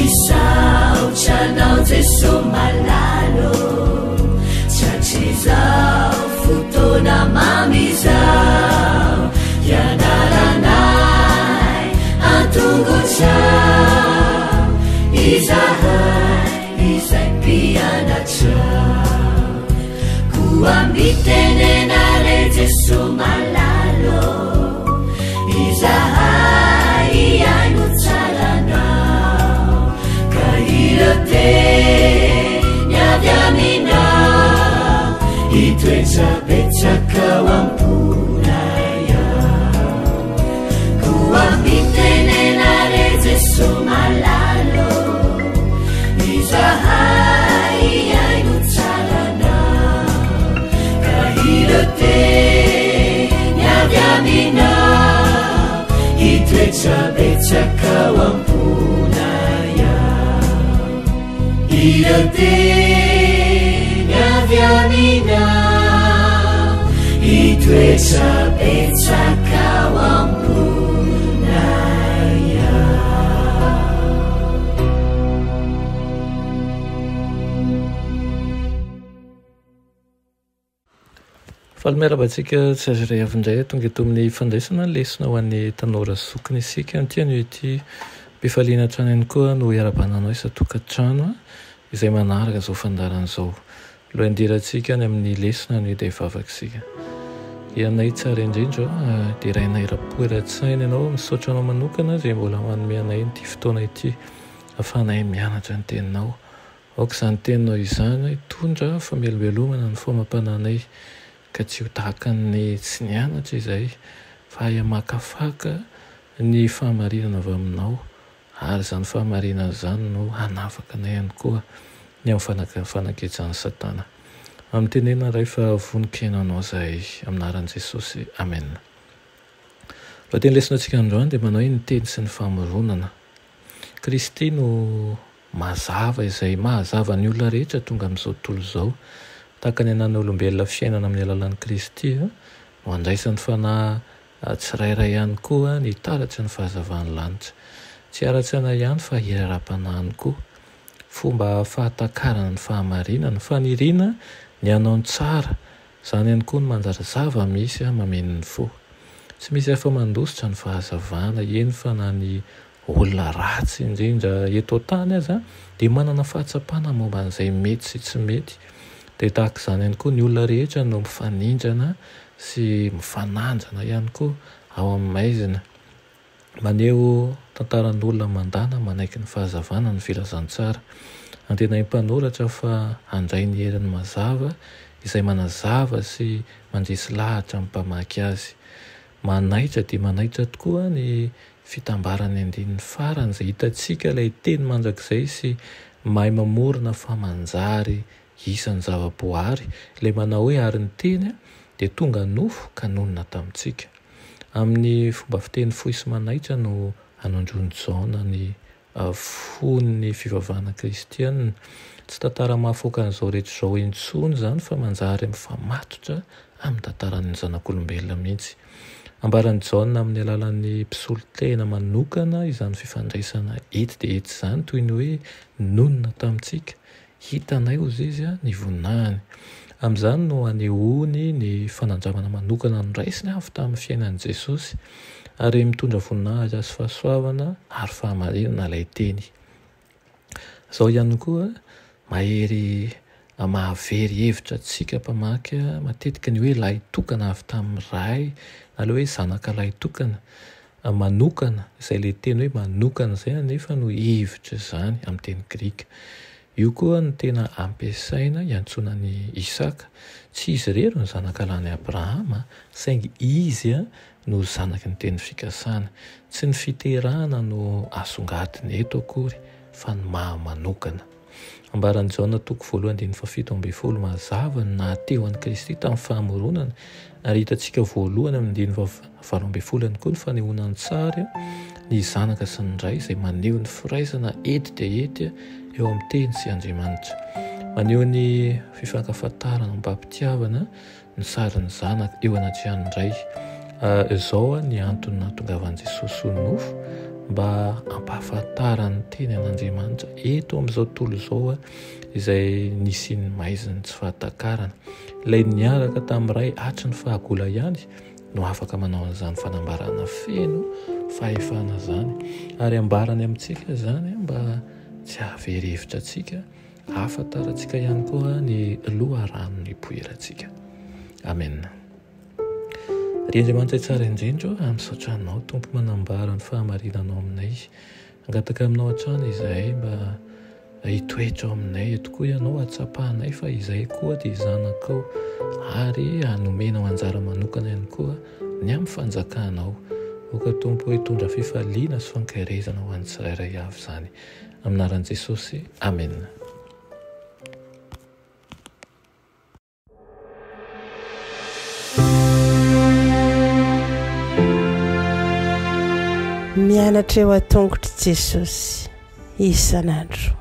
misaotranao jeso malalo tratrizao fotona mamizao ianaranay antongotrao izahay izay mpianatrao koambitenenare jeso malalo izahay iaino tsaranao ka irote niavy aminao itoetsapetsakao amponaya koambitenenare jeso malalo izahay iaino tsaranao ka irote niavy aminao itoetsapetsakao amponaya irote niavy aminao itoetsapetsakao amponaya. Falomerabantsika tsy azy ray avindray tonga eto amin'ny fandraisana ny lesona ho an'ny tanora sokina isika tiany ity mpifaliana trano ihany koa no iarabananao isa-tokantrano izay manaraka zao fandaran'izao lo indirantsika ny amin'ny lesona no ida ivavakisika ianay tsara indrindra dia rainay rapo iratsaina ianao misaotranao manokana zay mbola manome anay nyity fotoana ity afanay mianatra ny teninao aoka izany teninao izany tondra famelobelomana ny fomampananay ka tsy ho tahaka ny tsy nianatra izay fa hayamakafaka ny fahamarinana avy aminao ary zany fahamarinana zany no hanafaka anay ihany koa ny amin'ny fanaketsany satana amin'ny tenena ray fa vonikenaanao zahay aminaran'i Jesosy amen. Raha teny lesona antsika androany dia manao ny teny sy ny famoronana. Kristy no mazava izay mahazava ny olona rehetra tonga amin'izao tontolo izao tahaka ny anana olombelona fiainana amin'ny alalan'i Kristy no andraisan'ny fanahy tsirairay ihany koa ny taratsy ny fahazavan'ny lanitra tsy aratsana ihany fa irara-panahiny koa fomba fahatakarana ny fahamarinana faniriana ny anao ny tsara izany ihany koa ny manjarazava misy mameno ny fo tsy misy afa mandositra ny fahazavana eny fa na ny olona ratsy indrindra eto tany aza dia manana fahatsapana momba an'izay mety sy tsy mety dia tahaka izany ihany koa ny olona rehetra no mifanindrana sy mifananjana ihany koa ao amin'ny maizina maneho tantaran'olona mandana manaiky ny fahazavana ny filazantsara antena mpanoratra fa handray ny herin'ny mazava izay manazava sy mandresy lahatra amin'ny mpamaky azy manaitra dia manaitra tokoa ny fitambarany andinin'ny farany izay hitantsika ilay teny mandrakizay sy mahay mamorona fa manjary isan'ny zavaboary ilay manao hoe ary ny teny dia tonga nofo ka nonona tamintsika amin'ny fomba fiteny fohy sy manaitra no anondrony jaona ny fon'ny fivavahana kristianina tsy tantara mahafoaka an'izao rehetra izao intsony zany fa manjary mifamatotra amin'ny tantaran'ny zanak'olombelona mihitsy ambaran'ny jaona amin'ny alalan'ny mpisolotena manokana izany fifandraisana ety dia ety izany toy ny hoe nonona tamintsika hitanay ozy izy ny voninahiny amin'izany no anehoany ny fanandramana manokana ny raisiny avy tamin'ny fiainan'i Jesosy ary mitondra voninahitra sy fahasoavana ary fahamarinana ilay teny izao ihany koa mahery mahavery hevitra tsika mpamaky matetika ny hoe lahy tokana avy tamin'ny ray na le hoe zanaka lahy tokana manokana izay le teny hoe manokana izay nefa no hevitra izany amin'ny teny grika io koa ny tena ampiasaina iantsonany Isaka tsy izy rery ny zanaka lany Abrahama saingy izy no zanaky ny teny fikasana tsy ny fiterahana no asongadiny eto akory fa ny mahamanokana ambaran'i Jaona toko 1:7 mazava ny nahateo an'i Kristy tamin'ny fahamoronana ary hitantsika voalohany amin'ny 12 koa ny fanehoanany tsara ny zanaka sy ny ray izay maneho ny firaisana ety dia ety eo amin'ny teny sy Andriamanitra maneho ny fifankafatarana mampapitiavana ny sariny zanaka eo anatrehan'ny ray izao ny antony nahatongavan'i Jesosy ho nofo mba ampahafantarany teny an'Andriamanitra eto amin'izao tontolo izao izay nisy ny maiziny tsy fahatakarana. Ilay niaraka tamin'iray hatry ny fahagola ihany no afaka manao an'izany fanambarana feno fahefana zany, ary ambarany amintsika zany mba tsy hahaverevitra antsika, ahafantarantsika ihany koa ny loharanony ipoirantsika. Amen. Ry Andriamanitra tsara indrindra, amisaotranao Tompo manambara ny fahamarinanao aminay, angataka aminao hatrany izahay mba hitoetra aminay tokoa ianao, atsapahanay fa izay koa dia zanakao, ary hanomenao anjara manokana ihany koa ny amin'ny fanjakanao. Oka Tompo hitondra fifaliana sy fankairezana ho an'ny tsirairay avy izany, amin'ny anaran'i Jesosy. Amen. Mianatra eo an-tongotry Jesosy isan'andro.